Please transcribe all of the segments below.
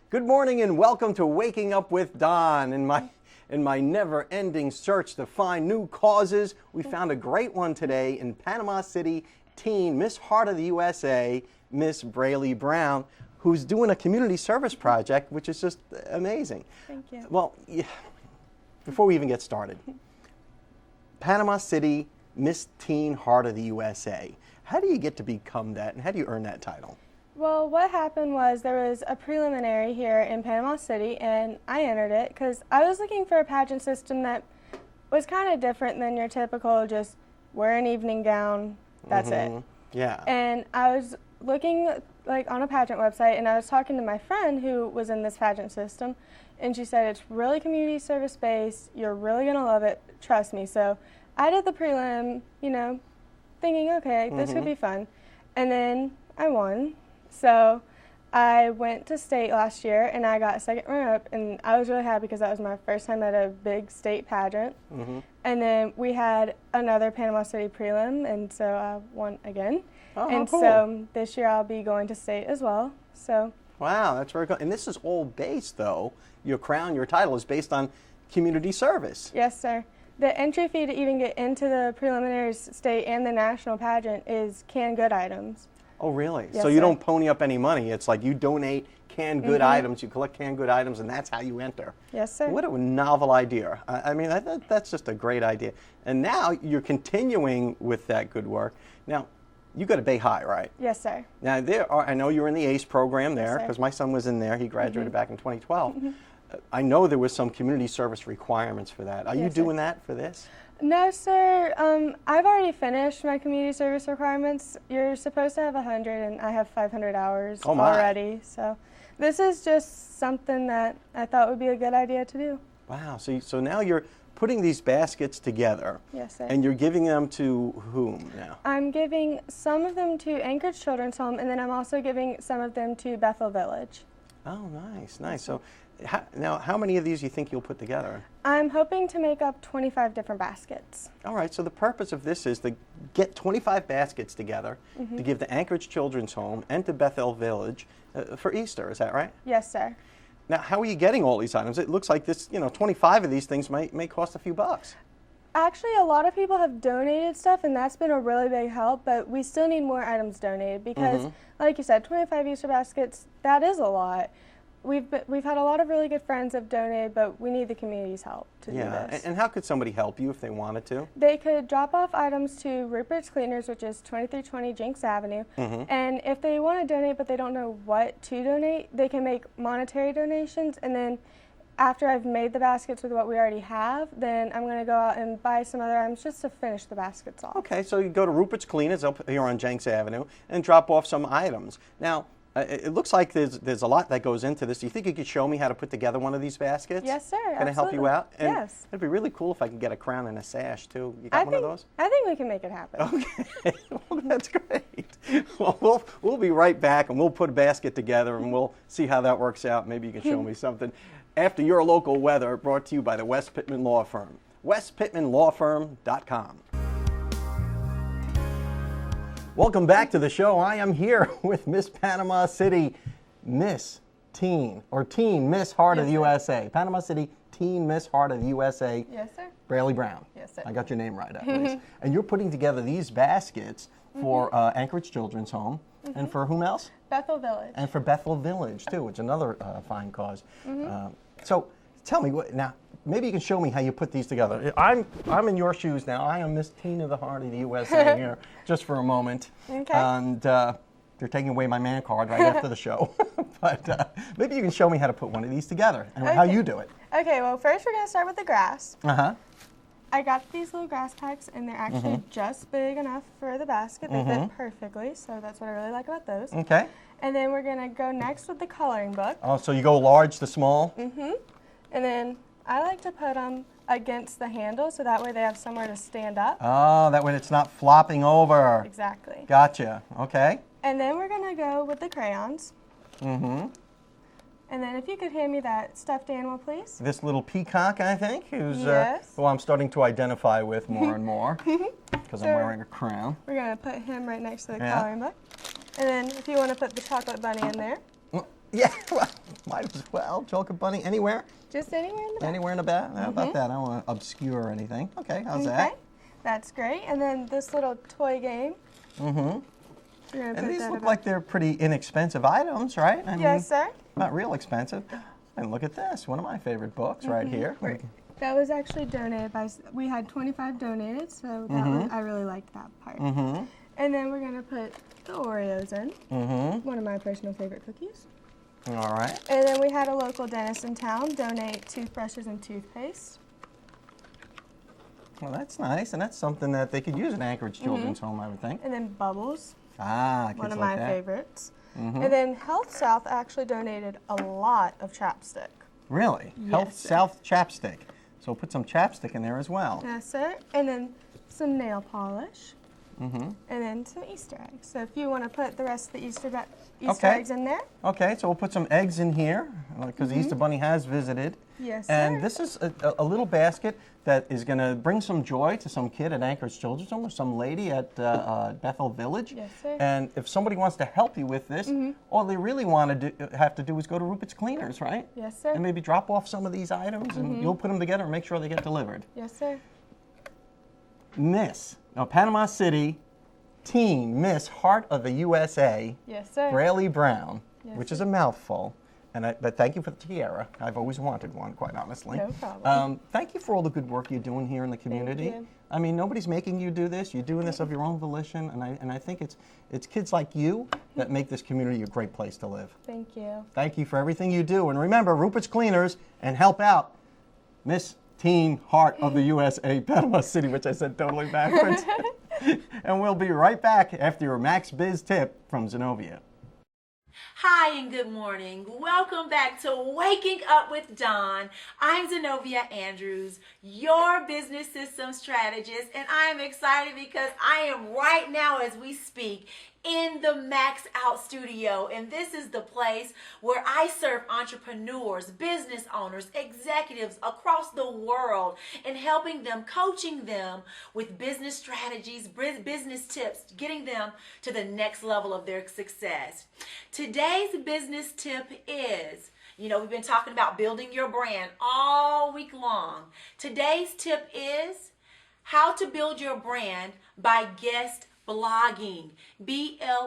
Good morning and welcome to Waking Up with Don. In my never-ending search to find new causes, we found a great one today in Panama City teen, Miss Heart of the USA, Miss Braley Brown, who's doing a community service project, which is just amazing. Thank you. Well, before we even get started, Panama City Miss Teen Heart of the USA. How do you get to become that, and how do you earn that title? Well, what happened was there was a preliminary here in Panama City, and I entered it because I was looking for a pageant system that was kind of different than your typical just wear an evening gown, that's it. Yeah. And I was looking like on a pageant website, and I was talking to my friend who was in this pageant system, and she said it's really community service based, you're really going to love it, trust me. So I did the prelim, thinking, okay, this could be fun. And then I won. So I went to state last year, and I got second runner-up, and I was really happy because that was my first time at a big state pageant. And then we had another Panama City prelim, and so I won again. Oh, and cool. So this year I'll be going to state as well. So Wow, that's very cool. And this is all based, though, your crown, your title is based on community service. yes, sir. The entry fee to even get into the preliminaries, state, and the national pageant is canned good items. Oh, really? Yes, So you sir. don't pony up any money. It's like you donate canned good items, you collect canned good items, and that's how you enter. Yes, sir. What a novel idea. I mean, that's just a great idea. And now you're continuing with that good work. Now, you go to Bay High, right? Yes, sir. Now, I know you're in the ACE program there, sir. because my son was in there. He graduated back in 2012. I know there was some community service requirements for that. Are you Yes, sir. doing that for this? No, sir. I've already finished my community service requirements. You're supposed to have 100, and I have 500 hours Oh, my. already. So this is just something that I thought would be a good idea to do. Wow. So now you're putting these baskets together. Yes, sir. And you're giving them to whom now? I'm giving some of them to Anchorage Children's Home, and then I'm also giving some of them to Bethel Village. Oh, nice, nice. So now, how many of these do you think you'll put together? I'm hoping to make up 25 different baskets. All right, so the purpose of this is to get 25 baskets together to give to Anchorage Children's Home and to Bethel Village for Easter, is that right? Yes, sir. Now, how are you getting all these items? It looks like this, 25 of these things may cost a few bucks. Actually, a lot of people have donated stuff, and that's been a really big help, but we still need more items donated because, like you said, 25 Easter baskets, that is a lot. We've had a lot of really good friends have donated, but we need the community's help to do Yeah, this. and how could somebody help you if they wanted to? They could drop off items to Rupert's Cleaners, which is 2320 Jinx Avenue, and if they want to donate but they don't know what to donate, they can make monetary donations, and then after I've made the baskets with what we already have, then I'm going to go out and buy some other items just to finish the baskets off. Okay, so you go to Rupert's Cleaners up here on Jenks Avenue and drop off some items. Now, it looks like there's a lot that goes into this. Do you think you could show me how to put together one of these baskets? Yes, sir. Can I help you absolutely. out? And Yes. It'd be really cool if I could get a crown and a sash, too. You got one of those? I think we can make it happen. Okay, well, that's great. Well, we'll be right back, and we'll put a basket together, and we'll see how that works out. Maybe you can show me something. After your local weather, brought to you by the West Pittman Law Firm. westpittmanlawfirm.com. Welcome back to the show. I am here with Miss Panama City, Miss Teen, or Teen Miss Heart of the USA. Panama City Teen Miss Heart of the USA. Yes, sir. Braley Brown. Yes, sir. I got your name right, at least. And you're putting together these baskets for Anchorage Children's Home, and for whom else? Bethel Village. And for Bethel Village, too, which is another fine cause. So tell me, now, maybe you can show me how you put these together. I'm in your shoes now. I am Miss Teen of the Heart of the USA here, just for a moment. Okay. And you're taking away my man card right after the show. But maybe you can show me how to put one of these together and how you do it. Okay, well, first we're going to start with the grass. Uh-huh. I got these little grass packs, and they're actually just big enough for the basket. They fit perfectly, so that's what I really like about those. Okay. And then we're going to go next with the coloring book. Oh, so you go large to small? And then I like to put them against the handle, so that way they have somewhere to stand up. Oh, that way it's not flopping over. Exactly. Gotcha. Okay. And then we're going to go with the crayons. And then if you could hand me that stuffed animal, please. This little peacock, I think, who's Yes. who I'm starting to identify with more and more because I'm wearing a crown. We're going to put him right next to the Yeah. coloring book. And then if you want to put the chocolate bunny in there. Well, yeah, well, Might as well. Chocolate bunny anywhere? Just anywhere in the back. Anywhere in the back? How about that? I don't want to obscure anything. Okay, how's that? That's great. And then this little toy game. And these look like they're pretty inexpensive items, right? I mean, yes, sir. Not real expensive. And look at this, one of my favorite books right here. That was actually donated by, we had 25 donated, so that was, I really liked that part. And then we're going to put the Oreos in, one of my personal favorite cookies. All right. And then we had a local dentist in town donate toothbrushes and toothpaste. Well, that's nice, and that's something that they could use in Anchorage Children's Home, I would think. And then Bubbles, kids one of like my that. favorites. And then Health South actually donated a lot of chapstick. Really? Yes, Health sir. South chapstick. So put some chapstick in there as well. Yes, sir. And then some nail polish. And then some Easter eggs. So if you want to put the rest of the Easter eggs in there. Okay, so we'll put some eggs in here because the Easter Bunny has visited. Yes, sir. And this is a little basket that is going to bring some joy to some kid at Anchorage Children's Home or some lady at Bethel Village. Yes, sir. And if somebody wants to help you with this, all they really want to have to do is go to Rupert's Cleaners, right? Yes, sir. And maybe drop off some of these items, and you'll put them together and make sure they get delivered. Yes, sir. Panama City teen Miss Heart of the USA, Yes, sir. Braley Brown, Yes, which sir. is a mouthful. But thank you for the tiara. I've always wanted one, quite honestly. No problem. Thank you for all the good work you're doing here in the community. you. I mean, nobody's making you do this. You're doing this of your own volition, and I think it's kids like you that make this community a great place to live. Thank you. Thank you for everything you do, and remember, Rupert's Cleaners, and help out Miss Teen Heart of the USA, Panama City, which I said totally backwards. And we'll be right back after your Max Biz tip from Zenobia. Hi and good morning. Welcome back to Waking Up with Don. I'm Zenobia Andrews, your business systems strategist, and I am excited because I am right now as we speak in the Max Out studio, and this is the place where I serve entrepreneurs, business owners, executives across the world and helping them, coaching them with business strategies, business tips, getting them to the next level of their success. Today's business tip is, we've been talking about building your brand all week long. Today's tip is how to build your brand by guest blogging. B-L-O-G-G-I-N-G.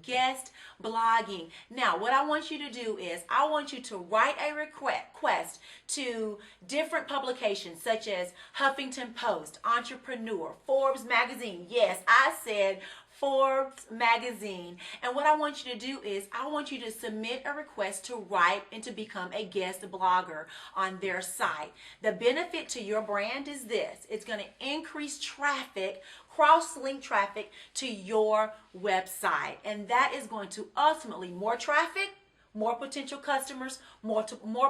Guest blogging. Now, what I want you to do is I want you to write a request to different publications such as Huffington Post, Entrepreneur, Forbes Magazine. Yes, I said Forbes Magazine. And what I want you to do is I want you to submit a request to write and to become a guest blogger on their site. The benefit to your brand is this. It's going to increase traffic, cross-link traffic to your website. And that is going to ultimately more traffic, more potential customers, more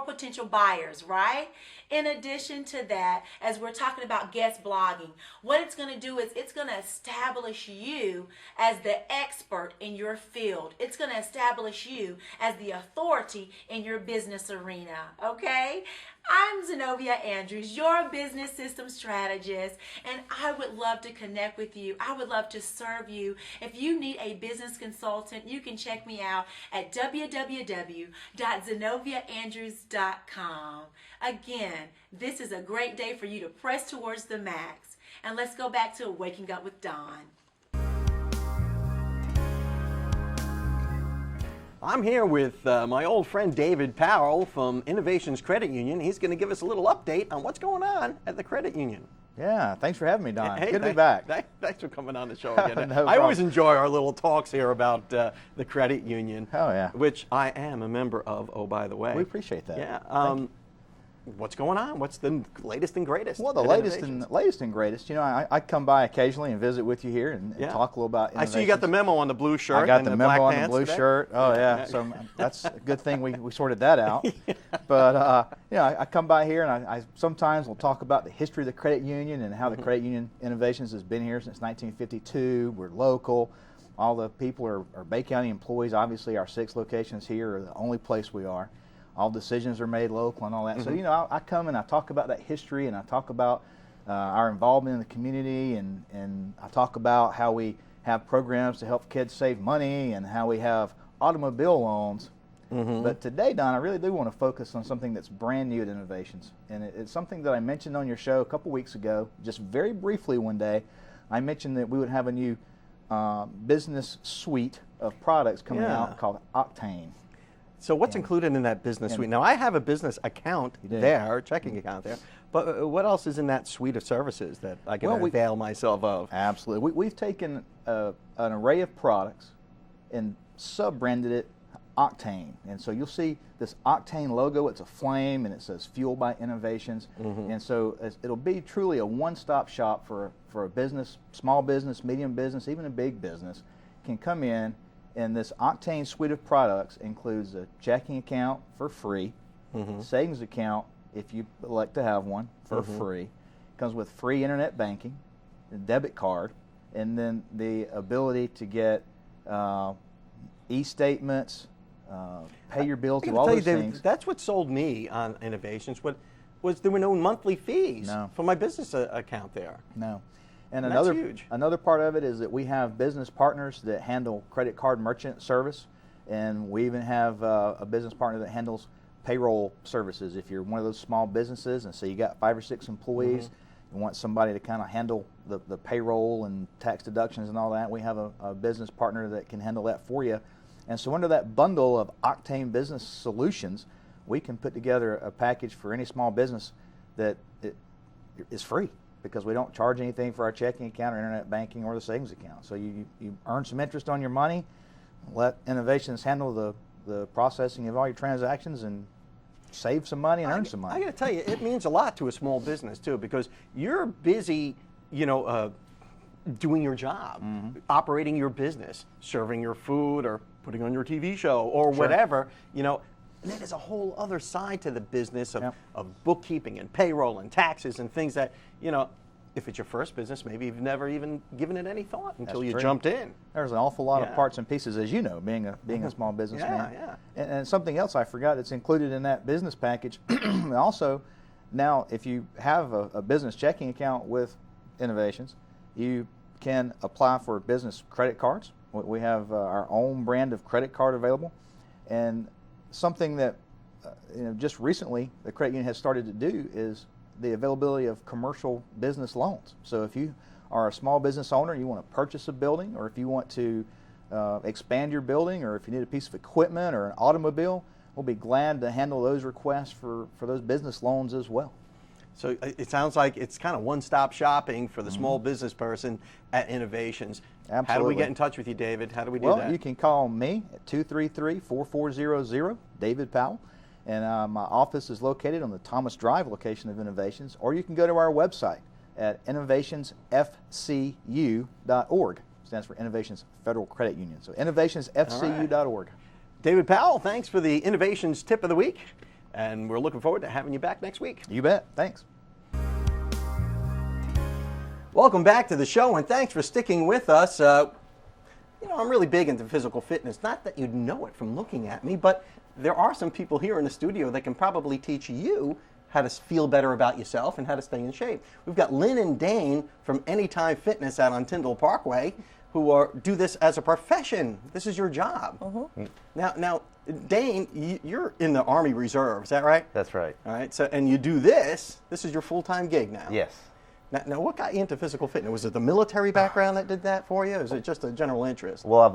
potential buyers, right? In addition to that, as we're talking about guest blogging, what it's going to do is it's going to establish you as the expert in your field. It's going to establish you as the authority in your business arena, okay? I'm Zenobia Andrews, your business system strategist, and I would love to connect with you. I would love to serve you. If you need a business consultant, you can check me out at www.zenoviaandrews.com. Again, this is a great day for you to press towards the max. And let's go back to Waking Up with Don. I'm here with my old friend David Powell from Innovations Credit Union. He's going to give us a little update on what's going on at the credit union. Yeah, thanks for having me, Don. Hey, Good to be back. Thanks for coming on the show again. No I always problem. enjoy our little talks here about the credit union. Oh, yeah. Which I am a member of, oh, by the way. We appreciate that. Yeah. What's going on? What's the latest and greatest? Well, the at latest Innovations? and greatest. I come by occasionally and visit with you here and talk a little about I innovations. see you got the memo on the blue shirt. I got and the black memo on the pants blue today. shirt. Oh, yeah. So that's a good thing we sorted that out. But, I come by here and I sometimes will talk about the history of the credit union and how the credit union Innovations has been here since 1952. We're local. All the people are Bay County employees. Obviously, our 6 locations here are the only place we are. All decisions are made local and all that. So, I come and I talk about that history and I talk about our involvement in the community and I talk about how we have programs to help kids save money and how we have automobile loans But today, Don, I really do want to focus on something that's brand new at Innovations. And it's something that I mentioned on your show a couple weeks ago, just very briefly one day. I mentioned that we would have a new business suite of products coming out called Octane. So what's included in that business suite? Now, I have a business account there, checking account there, but what else is in that suite of services that I can avail myself of? Absolutely. We've taken an array of products and sub-branded it Octane. And so you'll see this Octane logo. It's a flame, and it says Fueled by Innovations. And so it'll be truly a one-stop shop for a business, small business, medium business, even a big business, can come in. And this Octane suite of products includes a checking account for free, savings account if you elect to have one for free. Comes with free internet banking, a debit card, and then the ability to get e-statements, pay your bills, do all those things. That's what sold me on Innovations. Was there were no monthly fees for my business account there. No. And that's huge. Another part of it is that we have business partners that handle credit card merchant service, and we even have a business partner that handles payroll services. If you're one of those small businesses and so you got 5 or 6 employees, you want somebody to kind of handle the payroll and tax deductions and all that, we have a business partner that can handle that for you. And so under that bundle of Octane Business Solutions, we can put together a package for any small business that is free, because we don't charge anything for our checking account or internet banking or the savings account. So you earn some interest on your money, let Innovations handle the processing of all your transactions, and save some money and earn some money. I got to tell you, it means a lot to a small business too, because you're busy, doing your job, operating your business, serving your food or putting on your TV show or whatever, And then there's a whole other side to the business of bookkeeping and payroll and taxes and things that, if it's your first business, maybe you've never even given it any thought until you jumped in. There's an awful lot of parts and pieces, as you know, being a small businessman. And something else I forgot that's included in that business package. Also, now if you have a business checking account with Innovations, you can apply for business credit cards. We have our own brand of credit card available, and something that just recently the credit union has started to do is the availability of commercial business loans. So if you are a small business owner, you want to purchase a building, or if you want to expand your building, or if you need a piece of equipment or an automobile, we'll be glad to handle those requests for those business loans as well. So it sounds like it's kind of one-stop shopping for the small business person at Innovations. Absolutely. How do we get in touch with you, David? How do we do that? Well, you can call me at 233-4400, David Powell, and my office is located on the Thomas Drive location of Innovations, or you can go to our website at innovationsfcu.org. Stands for Innovations Federal Credit Union. So innovationsfcu.org. David Powell, thanks for the Innovations Tip of the Week, and we're looking forward to having you back next week. You bet. Thanks. Welcome back to the show, and thanks for sticking with us. I'm really big into physical fitness. Not that you'd know it from looking at me, but there are some people here in the studio that can probably teach you how to feel better about yourself and how to stay in shape. We've got Lynn and Dane from Anytime Fitness out on Tyndall Parkway who do this as a profession. This is your job. Now, Dane, you're in the Army Reserve, is that right? That's right. All right. So, and you do this. This is your full-time gig now. Yes. Now, what got you into physical fitness? Was it the military background that did that for you, or is it just a general interest? Well, I've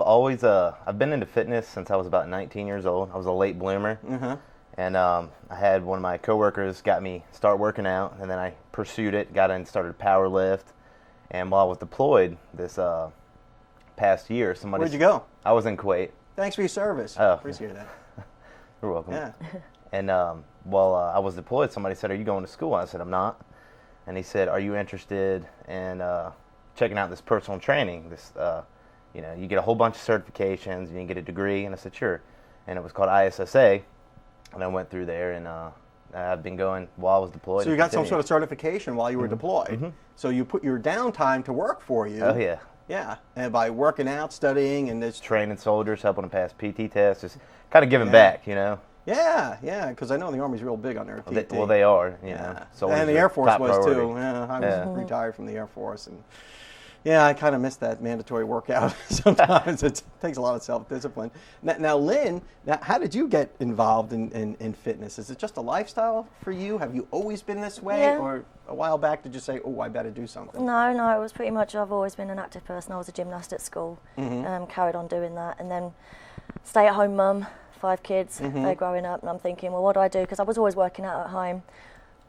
been into fitness since I was about 19 years old. I was a late bloomer. And I had one of my coworkers got me start working out, and then I pursued it, got in, started power lift. And while I was deployed this past year, Where'd you go? I was in Kuwait. Thanks for your service. Oh. Appreciate that. You're welcome. Yeah. And while I was deployed, somebody said, "Are you going to school?" I said, "I'm not." And he said, "Are you interested in checking out this personal training? This, you get a whole bunch of certifications and you get a degree." And I said, "Sure." And it was called ISSA, and I went through there, and I've been going while I was deployed. So you got some sort of certification while you were deployed. So you put your downtime to work for you. Oh yeah. Yeah, and by working out, studying, and this training soldiers, helping them pass PT tests, just kind of giving back, Yeah, because I know the Army's real big on their PT. Well, they are, you know. And the Air Force was too. Yeah, I was retired from the Air Force, and Yeah, I kind of miss that mandatory workout sometimes. It takes a lot of self-discipline. Now, Lynn, how did you get involved in fitness? Is it just a lifestyle for you? Have you always been this way? Yeah. Or a while back did you say, oh, I better do something? No, it was pretty much, I've always been an active person. I was a gymnast at school, carried on doing that. And then stay-at-home mum, 5 kids, they're growing up. And I'm thinking, well, what do I do? Because I was always working out at home.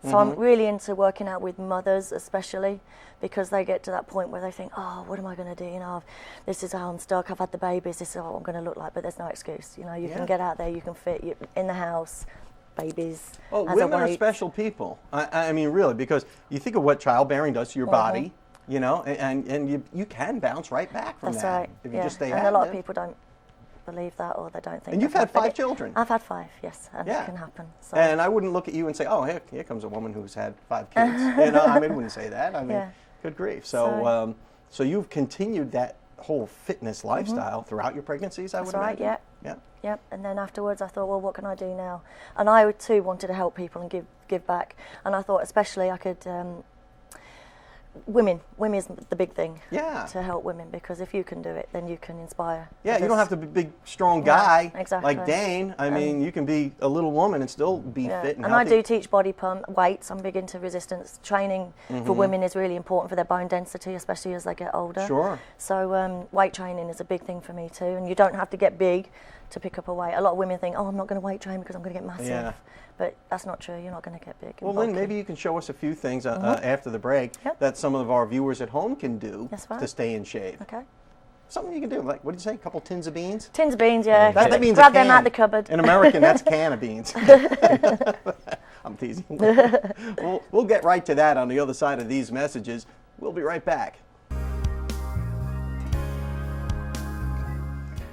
So I'm really into working out with mothers, especially, because they get to that point where they think, oh, what am I going to do? You know, this is how I'm stuck. I've had the babies. This is what I'm going to look like. But there's no excuse. You know, you can get out there. You can fit in the house, babies. Well, as women a are weight. special people. I mean, really, because you think of what childbearing does to your body, you know, and you can bounce right back from That's that right. if you just stay and active. a lot of people don't believe that, or they don't think. And you've that, had but 5 children. I've had 5, yes, and Yeah. it can happen. So. And I wouldn't look at you and say, oh, here comes a woman who's had 5 kids. You know, I mean, I wouldn't say that. I mean, Yeah. good grief. So, so you've continued that whole fitness lifestyle throughout your pregnancies, I would That's right, imagine? yeah. Yep. And then afterwards, I thought, well, what can I do now? And I too wanted to help people and give back. And I thought, especially, I could. Women is the big thing. Yeah. To help women, because if you can do it, then you can inspire. Yeah, you others. don't have to be a big, strong guy exactly. like Dane. I mean, you can be a little woman and still be fit and I healthy. do teach body pump weights. I'm big into resistance training. For women is really important for their bone density, especially as they get older. Sure. So weight training is a big thing for me too, and you don't have to get big to pick up a weight. A lot of women think, oh, I'm not going to weight train because I'm going to get massive. Yeah. But that's not true. You're not going to get big. Well, Lynn, maybe you can show us a few things after the break that some of our viewers at home can do That's fine. to stay in shape. Okay. Something you can do, like, what did you say, a couple tins of beans? Tins of beans, yeah. That means grab a can. them out the cupboard. In American, that's can of beans. I'm teasing. We'll get right to that on the other side of these messages. We'll be right back.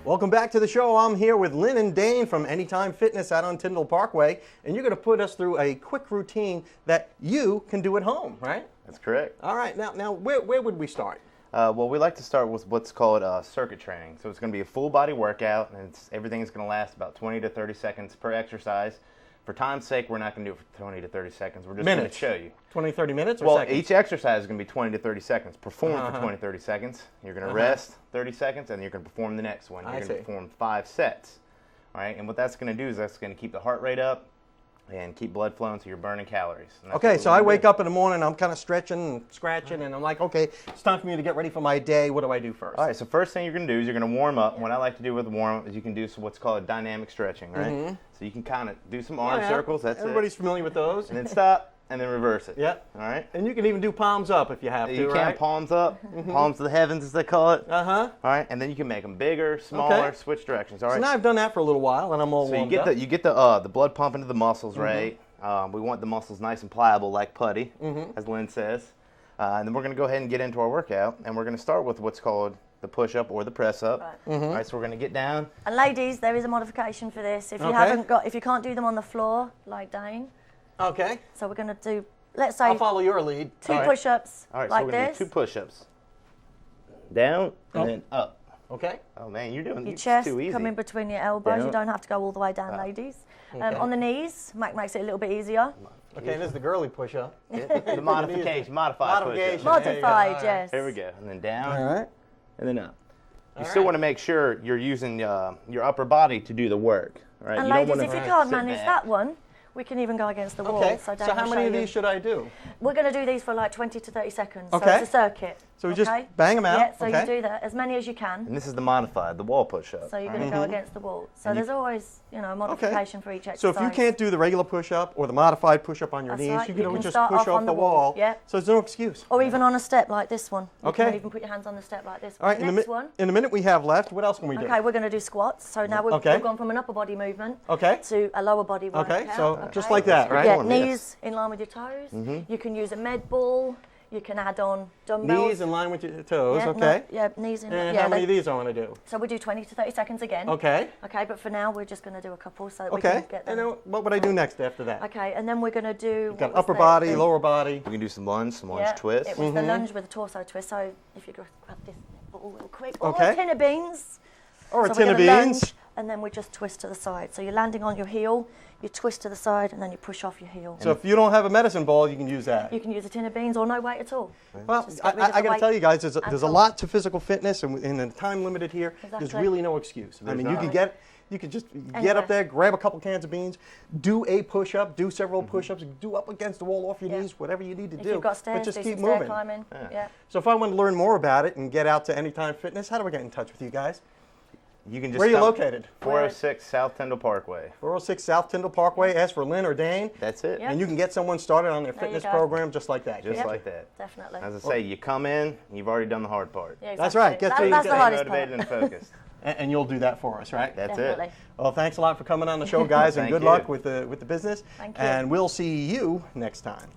Welcome back to the show. I'm here with Lynn and Dane from Anytime Fitness out on Tyndall Parkway, and you're going to put us through a quick routine that you can do at home, right? That's correct. All right. Now, where would we start? Well, we like to start with what's called circuit training. So it's going to be a full body workout, and everything is going to last about 20 to 30 seconds per exercise. For time's sake, we're not going to do it for 20 to 30 seconds. We're just going to show you. 20, 30 minutes or Well, seconds? each exercise is going to be 20 to 30 seconds. Perform for 20, 30 seconds. You're going to rest 30 seconds, and you're going to perform the next one. You're going to perform 5 sets. All right, and what that's going to do is that's going to keep the heart rate up and keep blood flowing, so you're burning calories. Okay, so I wake up in the morning, I'm kind of stretching and scratching, and I'm like, okay, it's time for me to get ready for my day. What do I do first? All right, so first thing you're going to do is you're going to warm up. What I like to do with the warm-up is you can do what's called dynamic stretching, right? So you can kind of do some arm circles. That's Everybody's familiar with those. And then stop, and then reverse it. Yep. All right? And you can even do palms up if you have to, You right? can palms up, palms to the heavens, as they call it. Uh-huh. All right, and then you can make them bigger, smaller, switch directions. All right. So now I've done that for a little while, and I'm all So you warmed get up. the the blood pumping to the muscles, right? We want the muscles nice and pliable, like putty, as Lynn says. And then we're going to go ahead and get into our workout, and we're going to start with what's called the push-up or the press-up. All right, so we're going to get down. And ladies, there is a modification for this. If you if you can't do them on the floor, like Dane. Okay. So we're going to do, let's say, I'll follow your lead. 2 push-ups All right, like so we're going to this. do 2 push-ups. Down and then up. Okay. Oh man, you're doing Your it's chest too easy. coming between your elbows. Down. You don't have to go all the way down, ladies. On the knees, makes it a little bit easier. Okay, this is the girly push-up. The modification, modified push-up. Modified, yes. Here we go, and then down, All right. and then up. You still want to make sure you're using your upper body to do the work, right? And you don't ladies, wanna if you can't sit manage back. that one, we can even go against the wall. Okay. So, Dane So how will many show of you. these should I do? We're going to do these for like 20 to 30 seconds. Okay. So it's a circuit. So we just okay? bang 'em out, Yeah, so okay. you do that as many as you can. And this is the modified, the wall push-up. So you're going to go against the wall. So there's always, a modification for each exercise. So if you can't do the regular push-up or the modified push-up on your That's knees, right. you You can always can just start push off off on the the wall. wall. Yep. So there's no excuse. Or even on a step like this one. Okay. You can even put your hands on the step like this. All right, Next one. in the minute we have left, what else can we do? Okay, we're going to do squats. So now we've gone from an upper body movement to a lower body workout. Okay, so just like that, right? Yeah, Yes. knees in line with your toes. You can use a med ball. You can add on dumbbells. Knees in line with your toes, Yeah, okay. knees in. And yeah, how many of these I want to do? So we do 20 to 30 seconds again. Okay. Okay, but for now we're just going to do a couple so that we Okay. can get And them. then what would I do next after that? Okay, and then we're going to do. Got what was upper the- body, the- lower body. We can do some lunge Yeah, twists. It was the lunge with the torso twist. So if you grab this ball real quick. Okay. Or a tin of beans. Or a So tin we're of gonna beans. lunge and then we just twist to the side. So you're landing on your heel, you twist to the side, and then you push off your heel. So if you don't have a medicine ball, you can use that. You can use a tin of beans or no weight at all. Well, Just get rid of I the got to weight tell you guys, there's a and lot to physical fitness, and in the time limited here, there's Exactly. really no excuse. I mean, not. you can just get Anywhere. up there, grab a couple cans of beans, do a push-up, do several push-ups, do up against the wall, off your Yeah. knees, whatever you need to If do. you've got stairs, but just do keep some stair moving. climbing. Yeah. So if I want to learn more about it and get out to Anytime Fitness, how do I get in touch with you guys? You can just Where are you come- located? 406 South Tyndall Parkway. 406 South Tyndall Parkway. Ask for Lynn or Dane, That's it. Yeah. and you can get someone started on their There you fitness go. program just like that. Just Yep. like that. Definitely. As I say, you come in, you've already done the hard part. Yeah, That's exactly. right. Get through That's your the day. hardest Motivated part. and focused. And you'll do that for us, right? That's Definitely. it. Well, thanks a lot for coming on the show, guys, and Thank good you. luck with the business. Thank you. And we'll see you next time.